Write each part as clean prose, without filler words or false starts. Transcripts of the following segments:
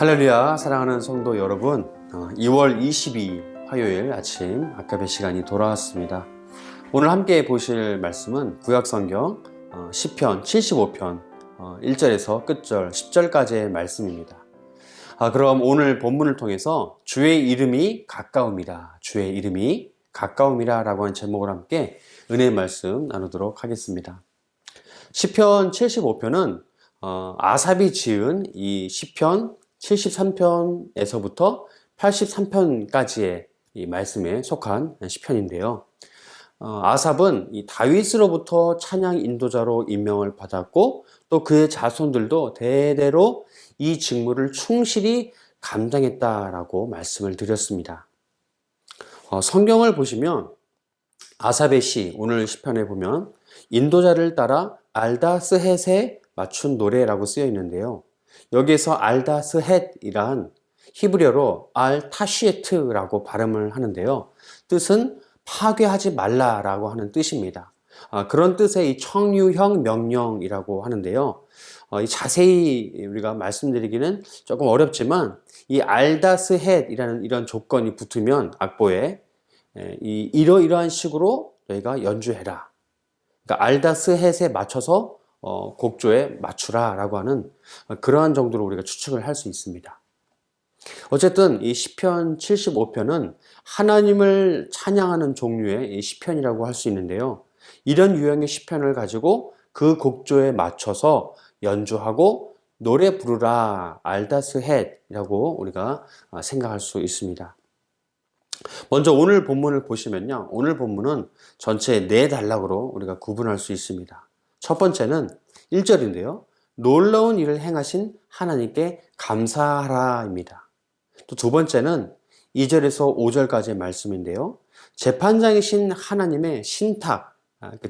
할렐루야, 사랑하는 성도 여러분, 2월 22일 화요일 아침 아까의 시간이 돌아왔습니다. 오늘 함께 보실 말씀은 구약성경 시편 75편 1절에서 끝절 10절까지의 말씀입니다. 그럼 오늘 본문을 통해서 주의 이름이 가까움이라, 주의 이름이 가까움이라 라고 하는 제목을 함께 은혜의 말씀 나누도록 하겠습니다. 시편 75편은 아삽이 지은 이 시편 73편에서부터 83편까지의 이 말씀에 속한 시편인데요. 아삽은 이 다윗으로부터 찬양 인도자로 임명을 받았고 또 그의 자손들도 대대로 이 직무를 충실히 감당했다라고 말씀을 드렸습니다. 성경을 보시면 아삽의 시, 오늘 시편에 보면 인도자를 따라 알다스헷에 맞춘 노래라고 쓰여 있는데요. 여기에서 알다스헷이란 히브리어로 알타시에트라고 발음을 하는데요. 뜻은 파괴하지 말라라고 하는 뜻입니다. 그런 뜻의 이 청유형 명령이라고 하는데요. 자세히 우리가 말씀드리기는 조금 어렵지만 이 알다스헷이라는 이런 조건이 붙으면 악보에 이러이러한 식으로 너희가 연주해라. 그러니까 알다스헷에 맞춰서 곡조에 맞추라 라고 하는 그러한 정도로 우리가 추측을 할 수 있습니다. 어쨌든 이 시편 75편은 하나님을 찬양하는 종류의 이 시편이라고 할 수 있는데요. 이런 유형의 시편을 가지고 그 곡조에 맞춰서 연주하고 노래 부르라 알다스헷이라고 우리가 생각할 수 있습니다. 먼저 오늘 본문을 보시면요. 오늘 본문은 전체 4단락으로 우리가 구분할 수 있습니다. 첫 번째는 1절인데요. 놀라운 일을 행하신 하나님께 감사하라입니다. 또 두 번째는 2절에서 5절까지의 말씀인데요. 재판장이신 하나님의 신탁,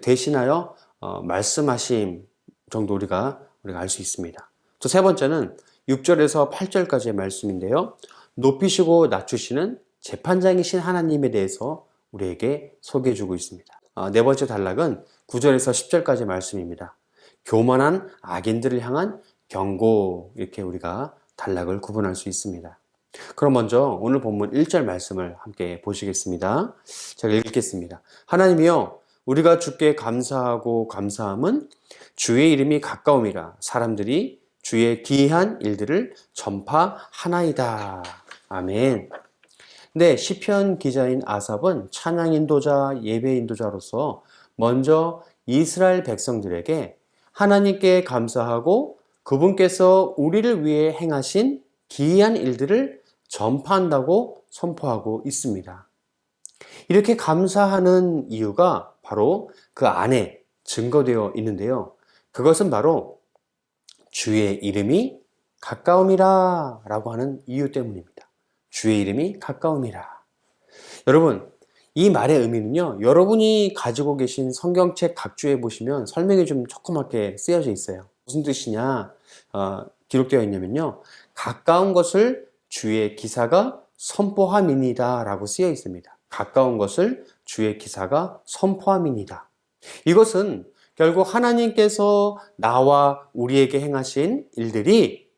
대신하여 말씀하심 정도 우리가 알 수 있습니다. 또 세 번째는 6절에서 8절까지의 말씀인데요. 높이시고 낮추시는 재판장이신 하나님에 대해서 우리에게 소개해 주고 있습니다. 네 번째 단락은 9절에서 10절까지 말씀입니다. 교만한 악인들을 향한 경고, 이렇게 우리가 단락을 구분할 수 있습니다. 그럼 먼저 오늘 본문 1절 말씀을 함께 보시겠습니다. 제가 읽겠습니다. 하나님이여, 우리가 주께 감사하고 감사함은 주의 이름이 가까움이라 사람들이 주의 기이한 일들을 전파하나이다. 아멘. 네, 시편 기자인 아삽은 찬양 인도자, 예배 인도자로서 먼저 이스라엘 백성들에게 하나님께 감사하고 그분께서 우리를 위해 행하신 기이한 일들을 전파한다고 선포하고 있습니다. 이렇게 감사하는 이유가 바로 그 안에 증거되어 있는데요. 그것은 바로 주의 이름이 가까움이라 라고 하는 이유 때문입니다. 주의 이름이 가까움이라. 여러분, 이 말의 의미는요, 여러분이 가지고 계신 성경책 각주에 보시면 설명이 좀 조그맣게 쓰여져 있어요. 무슨 뜻이냐 기록되어 있냐면요, 가까운 것을 주의 기사가 선포함이니이다 라고 쓰여 있습니다. 가까운 것을 주의 기사가 선포함이니이다. 이것은 결국 하나님께서 나와 우리에게 행하신 일들이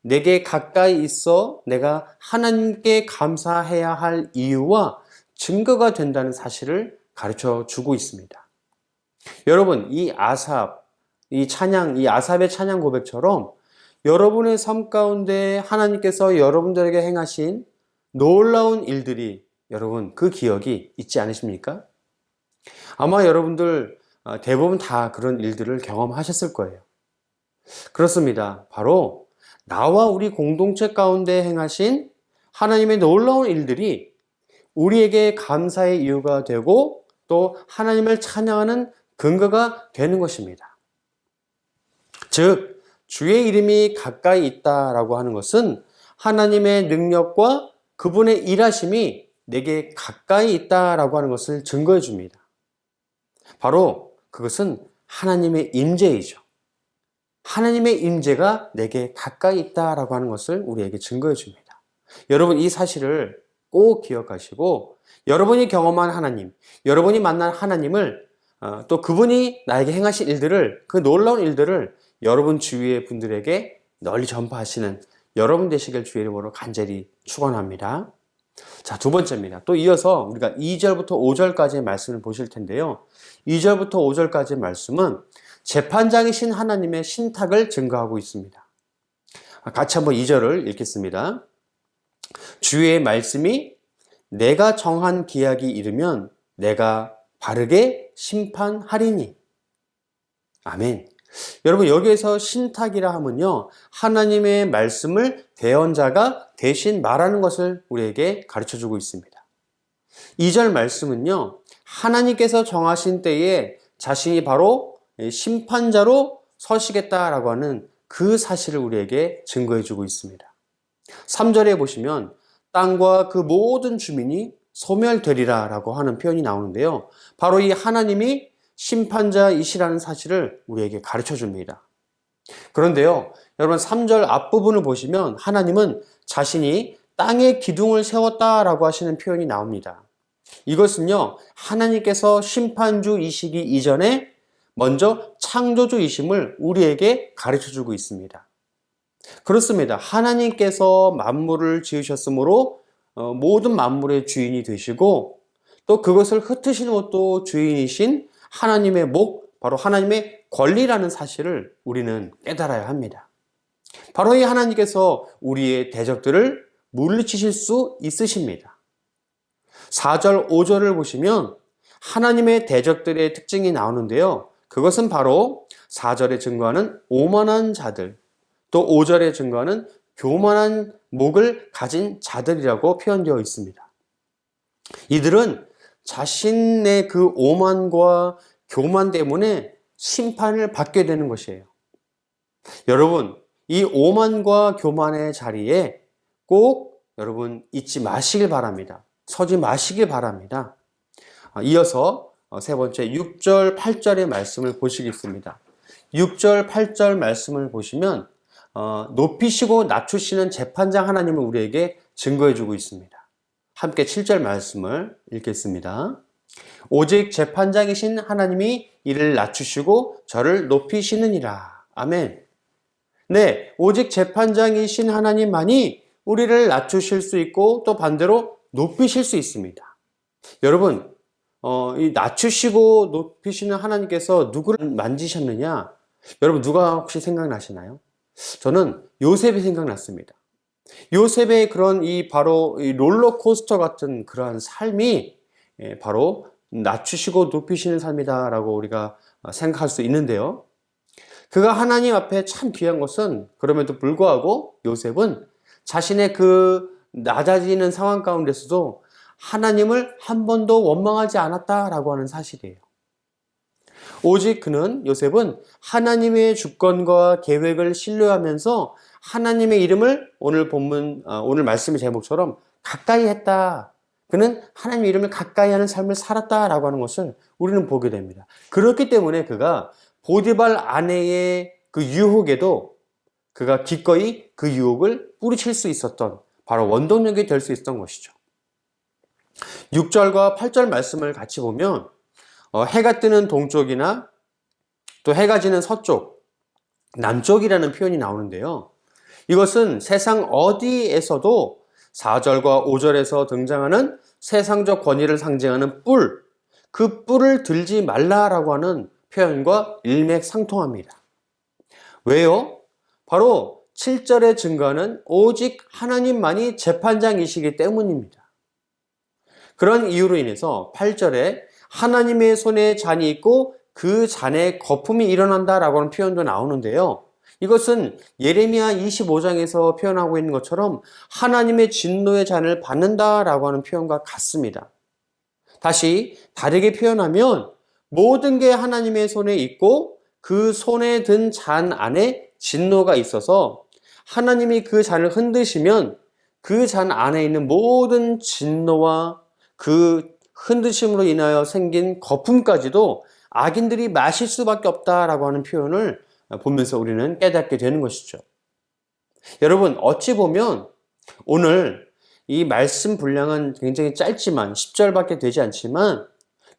내게 가까이 있어 내가 하나님께 감사해야 할 이유와 증거가 된다는 사실을 가르쳐 주고 있습니다. 여러분, 이 아삽의 찬양 고백처럼 여러분의 삶 가운데 하나님께서 여러분들에게 행하신 놀라운 일들이 여러분 그 기억이 있지 않으십니까? 아마 여러분들 대부분 다 그런 일들을 경험하셨을 거예요. 그렇습니다. 바로 나와 우리 공동체 가운데 행하신 하나님의 놀라운 일들이 우리에게 감사의 이유가 되고 또 하나님을 찬양하는 근거가 되는 것입니다. 즉, 주의 이름이 가까이 있다라고 하는 것은 하나님의 능력과 그분의 일하심이 내게 가까이 있다라고 하는 것을 증거해 줍니다. 바로 그것은 하나님의 임재이죠. 하나님의 임재가 내게 가까이 있다라고 하는 것을 우리에게 증거해 줍니다. 여러분, 이 사실을 꼭 기억하시고 여러분이 경험한 하나님, 여러분이 만난 하나님을 또 그분이 나에게 행하신 일들을, 그 놀라운 일들을 여러분 주위의 분들에게 널리 전파하시는 여러분 되시길 주의 이름으로 간절히 축원합니다. 자, 두 번째입니다. 또 이어서 우리가 2절부터 5절까지의 말씀을 보실 텐데요. 2절부터 5절까지의 말씀은 재판장이신 하나님의 신탁을 증거하고 있습니다. 같이 한번 2절을 읽겠습니다. 주의 말씀이 내가 정한 기약이 이르면 내가 바르게 심판하리니. 아멘. 여러분, 여기에서 신탁이라 하면요, 하나님의 말씀을 대언자가 대신 말하는 것을 우리에게 가르쳐주고 있습니다. 2절 말씀은요, 하나님께서 정하신 때에 자신이 바로 심판자로 서시겠다라고 하는 그 사실을 우리에게 증거해주고 있습니다. 3절에 보시면 땅과 그 모든 주민이 소멸되리라 라고 하는 표현이 나오는데요, 바로 이 하나님이 심판자이시라는 사실을 우리에게 가르쳐 줍니다. 그런데요, 여러분 3절 앞부분을 보시면 하나님은 자신이 땅에 기둥을 세웠다라고 하시는 표현이 나옵니다. 이것은요, 하나님께서 심판주이시기 이전에 먼저 창조주이심을 우리에게 가르쳐 주고 있습니다. 그렇습니다. 하나님께서 만물을 지으셨으므로 모든 만물의 주인이 되시고, 또 그것을 흩으시는 것도 주인이신 하나님의 목, 바로 하나님의 권리라는 사실을 우리는 깨달아야 합니다. 바로 이 하나님께서 우리의 대적들을 물리치실 수 있으십니다. 4절, 5절을 보시면 하나님의 대적들의 특징이 나오는데요. 그것은 바로 4절에 증거하는 오만한 자들, 또 5절에 증거하는 교만한 목을 가진 자들이라고 표현되어 있습니다. 이들은 자신의 그 오만과 교만 때문에 심판을 받게 되는 것이에요. 여러분, 이 오만과 교만의 자리에 꼭 여러분 잊지 마시길 바랍니다. 서지 마시길 바랍니다. 이어서 세 번째 6절, 8절의 말씀을 보시겠습니다. 6절, 8절 말씀을 보시면 높이시고 낮추시는 재판장 하나님을 우리에게 증거해 주고 있습니다. 함께 7절 말씀을 읽겠습니다. 오직 재판장이신 하나님이 이를 낮추시고 저를 높이시느니라. 아멘. 네, 오직 재판장이신 하나님만이 우리를 낮추실 수 있고 또 반대로 높이실 수 있습니다. 여러분, 이 낮추시고 높이시는 하나님께서 누구를 만지셨느냐? 여러분, 누가 혹시 생각나시나요? 저는 요셉이 생각났습니다. 요셉의 그런 바로 이 롤러코스터 같은 그러한 삶이 바로 낮추시고 높이시는 삶이다라고 우리가 생각할 수 있는데요. 그가 하나님 앞에 참 귀한 것은 그럼에도 불구하고 요셉은 자신의 그 낮아지는 상황 가운데서도 하나님을 한 번도 원망하지 않았다라고 하는 사실이에요. 오직 요셉은 하나님의 주권과 계획을 신뢰하면서 하나님의 이름을 오늘 말씀의 제목처럼 가까이 했다. 그는 하나님의 이름을 가까이 하는 삶을 살았다라고 하는 것을 우리는 보게 됩니다. 그렇기 때문에 그가 보디발 아내의 그 유혹에도 그가 기꺼이 그 유혹을 뿌리칠 수 있었던 바로 원동력이 될 수 있었던 것이죠. 6절과 8절 말씀을 같이 보면 해가 뜨는 동쪽이나 또 해가 지는 서쪽, 남쪽이라는 표현이 나오는데요. 이것은 세상 어디에서도 4절과 5절에서 등장하는 세상적 권위를 상징하는 그 뿔을 들지 말라라고 하는 표현과 일맥상통합니다. 왜요? 바로 7절의 증거는 오직 하나님만이 재판장이시기 때문입니다. 그런 이유로 인해서 8절에 하나님의 손에 잔이 있고 그 잔에 거품이 일어난다라고 하는 표현도 나오는데요. 이것은 예레미야 25장에서 표현하고 있는 것처럼 하나님의 진노의 잔을 받는다라고 하는 표현과 같습니다. 다시 다르게 표현하면 모든 게 하나님의 손에 있고 그 손에 든 잔 안에 진노가 있어서 하나님이 그 잔을 흔드시면 그 잔 안에 있는 모든 진노와 그 흔드심으로 인하여 생긴 거품까지도 악인들이 마실 수밖에 없다라고 하는 표현을 보면서 우리는 깨닫게 되는 것이죠. 여러분, 어찌 보면 오늘 이 말씀 분량은 굉장히 짧지만 10절밖에 되지 않지만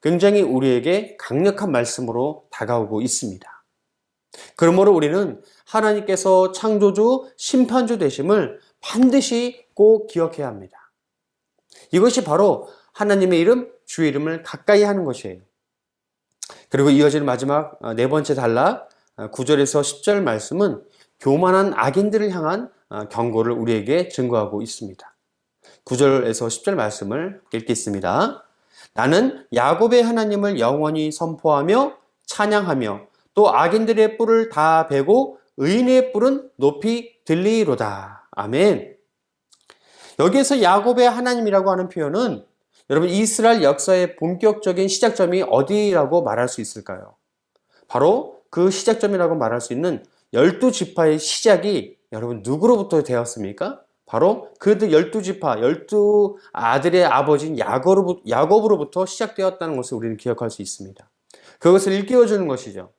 굉장히 우리에게 강력한 말씀으로 다가오고 있습니다. 그러므로 우리는 하나님께서 창조주, 심판주 되심을 반드시 꼭 기억해야 합니다. 이것이 바로 하나님의 이름, 주의 이름을 가까이 하는 것이에요. 그리고 이어지는 마지막 네 번째 단락 9절에서 10절 말씀은 교만한 악인들을 향한 경고를 우리에게 증거하고 있습니다. 9절에서 10절 말씀을 읽겠습니다. 나는 야곱의 하나님을 영원히 선포하며 찬양하며 또 악인들의 뿔을 다 베고 의인의 뿔은 높이 들리로다. 아멘. 여기에서 야곱의 하나님이라고 하는 표현은 여러분 이스라엘 역사의 본격적인 시작점이 어디라고 말할 수 있을까요? 바로 그 시작점이라고 말할 수 있는 12지파의 시작이 여러분 누구로부터 되었습니까? 바로 그 12지파, 12아들의 아버지인 야곱으로부터 시작되었다는 것을 우리는 기억할 수 있습니다. 그것을 일깨워주는 것이죠.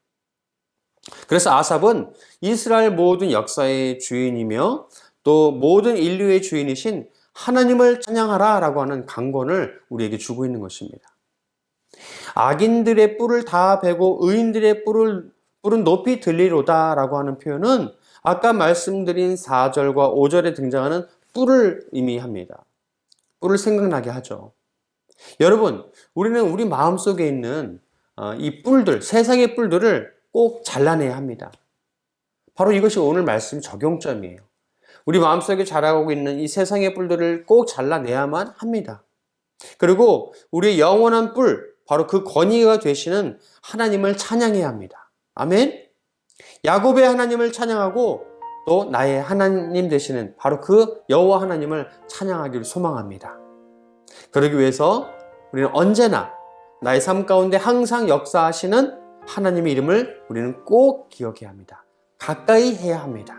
그래서 아삽은 이스라엘 모든 역사의 주인이며 또 모든 인류의 주인이신 하나님을 찬양하라 라고 하는 강권을 우리에게 주고 있는 것입니다. 악인들의 뿔을 다 베고 의인들의 뿔은 높이 들리로다 라고 하는 표현은 아까 말씀드린 4절과 5절에 등장하는 뿔을 의미합니다. 뿔을 생각나게 하죠. 여러분, 우리는 우리 마음속에 있는 이 뿔들, 세상의 뿔들을 꼭 잘라내야 합니다. 바로 이것이 오늘 말씀 적용점이에요. 우리 마음속에 자라고 있는 이 세상의 뿔들을 꼭 잘라내야만 합니다. 그리고 우리의 영원한 뿔, 바로 그 권위가 되시는 하나님을 찬양해야 합니다. 아멘? 야곱의 하나님을 찬양하고 또 나의 하나님 되시는 바로 그 여호와 하나님을 찬양하기를 소망합니다. 그러기 위해서 우리는 언제나 나의 삶 가운데 항상 역사하시는 하나님의 이름을 우리는 꼭 기억해야 합니다. 가까이 해야 합니다.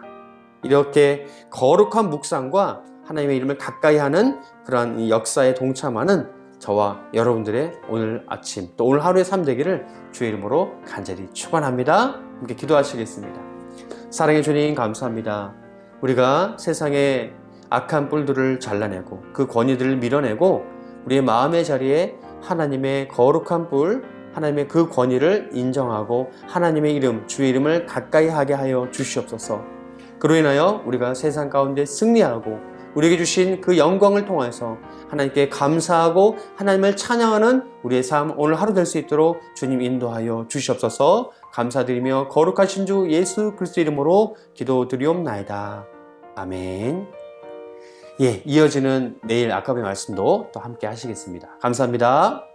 이렇게 거룩한 묵상과 하나님의 이름을 가까이 하는 그러한 이 역사에 동참하는 저와 여러분들의 오늘 아침 또 오늘 하루의 삶 되기를 주의 이름으로 간절히 축원합니다. 함께 기도하시겠습니다. 사랑의 주님 감사합니다. 우리가 세상의 악한 뿔들을 잘라내고 그 권위들을 밀어내고 우리의 마음의 자리에 하나님의 거룩한 뿔, 하나님의 그 권위를 인정하고 하나님의 이름, 주의 이름을 가까이 하게 하여 주시옵소서. 그로 인하여 우리가 세상 가운데 승리하고 우리에게 주신 그 영광을 통해서 하나님께 감사하고 하나님을 찬양하는 우리의 삶 오늘 하루 될 수 있도록 주님 인도하여 주시옵소서. 감사드리며 거룩하신 주 예수 그리스도 이름으로 기도드리옵나이다. 아멘. 예, 이어지는 내일 아까의 말씀도 또 함께 하시겠습니다. 감사합니다.